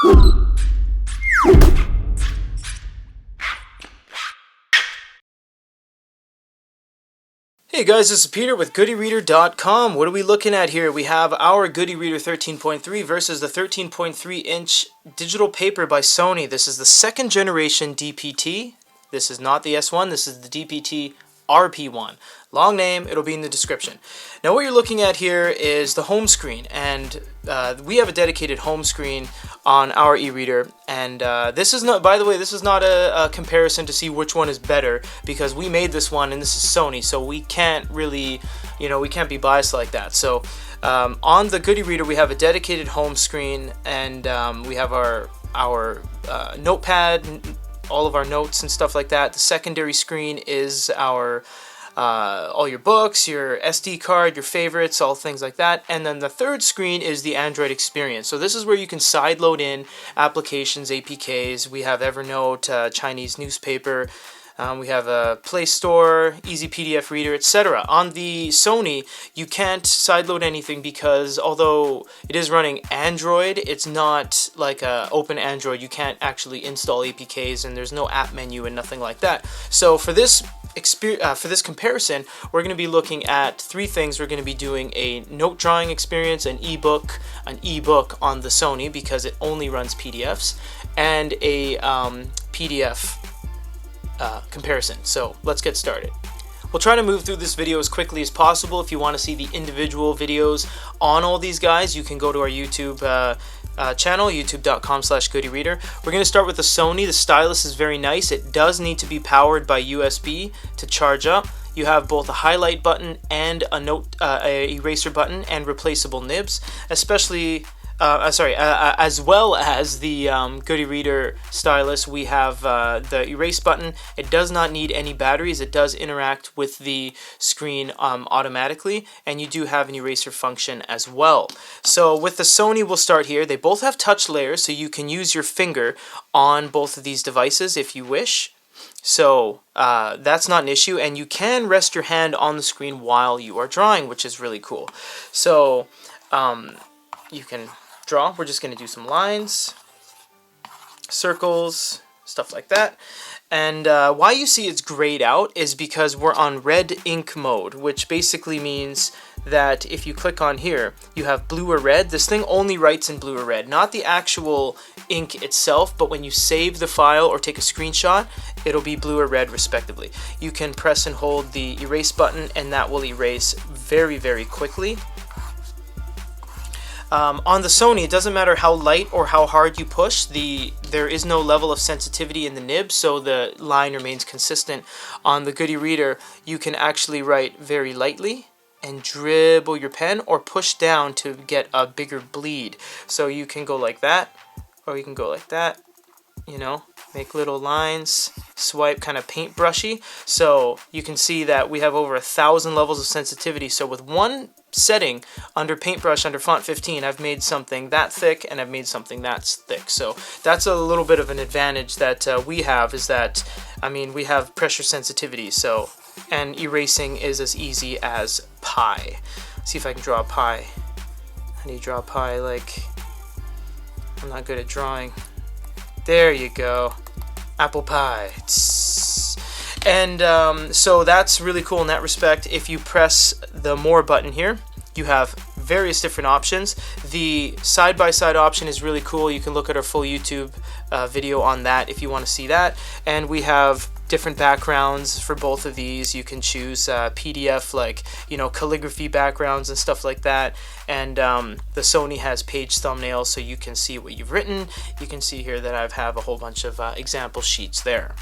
Hey guys, this is Peter with Goodereader.com. What are we looking at here? We have our Goodereader 13.3 versus the 13.3-inch digital paper by Sony. This is the second generation DPT. This is not the S1, this is the DPT-RP1. Long name, it'll be in the description. Now what you're looking at here is the home screen, and we have a dedicated home screen on our e-reader, and this is not, by the way, this is not a comparison to see which one is better, because we made this one and this is Sony, so we can't really, we can't be biased like that. So on the Goodereader we have a dedicated home screen, and we have our notepad, all of our notes and stuff like that. The secondary screen is our all your books, your SD card, your favorites, all things like that. And then the third screen is the Android experience. So this is where you can sideload in applications, APKs. We have Evernote, Chinese newspaper. We have a Play Store, Easy PDF Reader, etc. On the Sony, you can't sideload anything because although it is running Android, it's not like a open Android. You can't actually install APKs, and there's no app menu and nothing like that. So for this comparison, we're going to be looking at three things. We're going to be doing a note drawing experience, an ebook on the Sony because it only runs PDFs, and a PDF comparison. So let's get started. We'll try to move through this video as quickly as possible. If you want to see the individual videos on all these guys, you can go to our YouTube channel, youtube.com/Goodereader. We're going to start with the Sony. The Stylus is very nice. It does need to be powered by USB to charge up. You have both a highlight button and a eraser button and replaceable nibs, especially as well as the Goodereader Stylus. We have the erase button. It does not need any batteries. It does interact with the screen automatically, and you do have an eraser function as well. So with the Sony, we'll start here. They both have touch layers, so you can use your finger on both of these devices if you wish. So that's not an issue, and you can rest your hand on the screen while you are drawing, which is really cool. So you can draw. We're just going to do some lines, circles, stuff like that. And why you see it's grayed out is because we're on red ink mode, which basically means that if you click on here, you have blue or red. This thing only writes in blue or red, not the actual ink itself, but when you save the file or take a screenshot, it'll be blue or red respectively. You can press and hold the erase button, and that will erase very, very quickly. On the Sony, it doesn't matter how light or how hard you push, there is no level of sensitivity in the nib, so the line remains consistent. On the Goodereader, you can actually write very lightly and dribble your pen or push down to get a bigger bleed. So you can go like that, or you can go like that, make little lines, swipe, kind of paintbrushy. So you can see that we have over 1,000 levels of sensitivity. So with one setting under paintbrush, under font 15, I've made something that thick and I've made something that's thick. So that's a little bit of an advantage that we have, is that, we have pressure sensitivity. So, and erasing is as easy as pie. Let's see if I can draw a pie. How do you draw a pie? Like, I'm not good at drawing. There you go. Apple pie. And so that's really cool in that respect. If you press the more button here, you have various different options. The side-by-side option is really cool. You can look at our full YouTube video on that if you want to see that. And we have different backgrounds for both of these. You can choose PDF, like calligraphy backgrounds and stuff like that. And the Sony has page thumbnails, so you can see what you've written. You can see here that I have a whole bunch of example sheets there.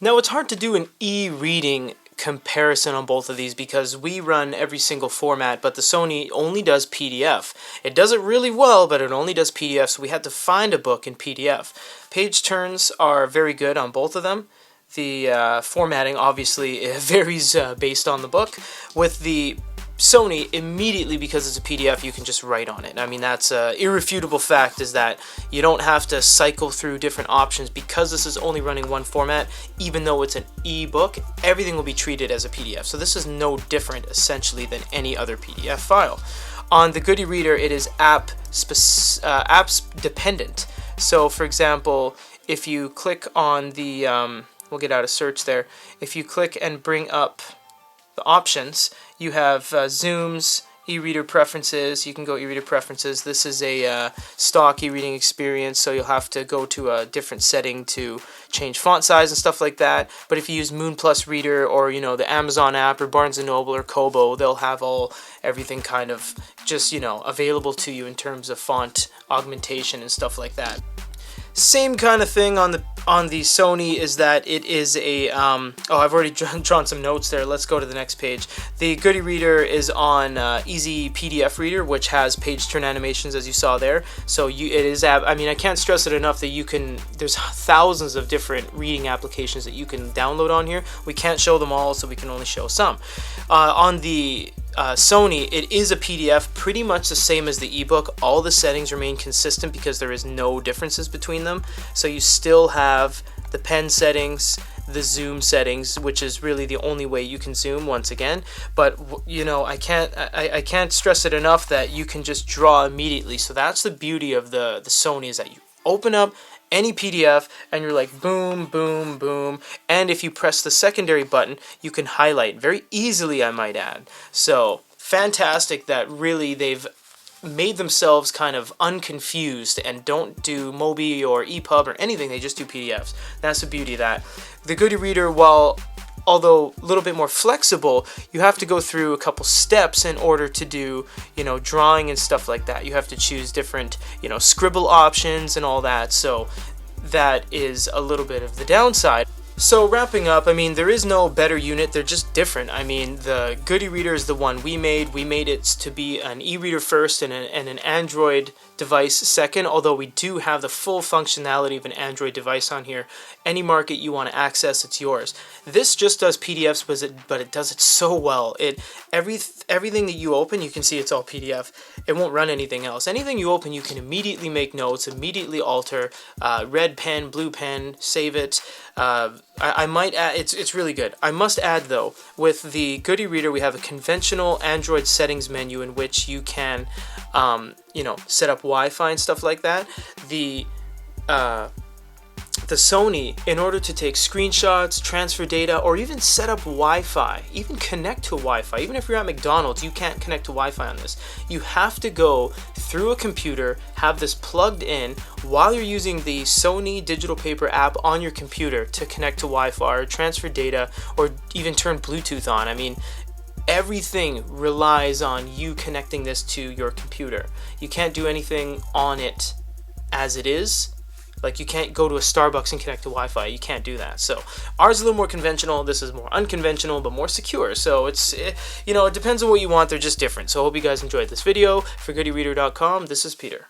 Now it's hard to do an e-reading comparison on both of these because we run every single format, but the Sony only does PDF. It does it really well, but it only does PDF, so we had to find a book in PDF. Page turns are very good on both of them. The formatting obviously varies based on the book. With the Sony, immediately, because it's a PDF, you can just write on it. That's an irrefutable fact, is that you don't have to cycle through different options because this is only running one format. Even though it's an e-book, everything will be treated as a PDF. So this is no different, essentially, than any other PDF file. On the Goodereader, it is apps dependent. So for example, if you click on the, we'll get out of search there, if you click and bring up the options, you have zooms, e-reader preferences. You can go e-reader preferences. This is a stock e-reading experience, so you'll have to go to a different setting to change font size and stuff like that. But if you use Moon Plus Reader or the Amazon app or Barnes & Noble or Kobo, they'll have everything kind of just available to you in terms of font augmentation and stuff like that. Same kind of thing on the Sony is that it is a I've already drawn some notes there. Let's go to the next page. The Goodereader is on Easy PDF Reader, which has page turn animations, as you saw there. So it is I can't stress it enough that there's thousands of different reading applications that you can download on here. We can't show them all, so we can only show some. On the Sony, it is a PDF, pretty much the same as the ebook. All the settings remain consistent because there is no differences between them. So you still have the pen settings, the zoom settings, which is really the only way you can zoom once again. But I can't stress it enough that you can just draw immediately. So that's the beauty of the Sony, is that you open up any PDF and you're like boom, boom, boom, and if you press the secondary button, you can highlight very easily, I might add. So fantastic that really they've made themselves kind of unconfused and don't do Mobi or EPUB or anything. They just do PDFs. That's the beauty of that. The Goodereader, although a little bit more flexible, you have to go through a couple steps in order to do, drawing and stuff like that. You have to choose different, scribble options and all that. So that is a little bit of the downside. So wrapping up, there is no better unit, they're just different. The Goodereader is the one we made. We made it to be an e-reader first and an Android device second, although we do have the full functionality of an Android device on here. Any market you want to access, it's yours. This just does PDFs, but it does it so well. Everything that you open, you can see it's all PDF. It won't run anything else. Anything you open, you can immediately make notes, immediately alter, red pen, blue pen, save it. I might add, it's really good. I must add though, with the Goodereader, we have a conventional Android settings menu in which you can, set up Wi-Fi and stuff like that. The Sony, in order to take screenshots, transfer data, or even set up Wi-Fi, even connect to Wi-Fi, even if you're at McDonald's, you can't connect to Wi-Fi on this. You have to go through a computer, have this plugged in while you're using the Sony Digital Paper app on your computer to connect to Wi-Fi or transfer data or even turn Bluetooth on. Everything relies on you connecting this to your computer. You can't do anything on it as it is. Like, you can't go to a Starbucks and connect to Wi-Fi. You can't do that. So ours is a little more conventional. This is more unconventional, but more secure. So it depends on what you want. They're just different. So I hope you guys enjoyed this video. For Goodereader.com, this is Peter.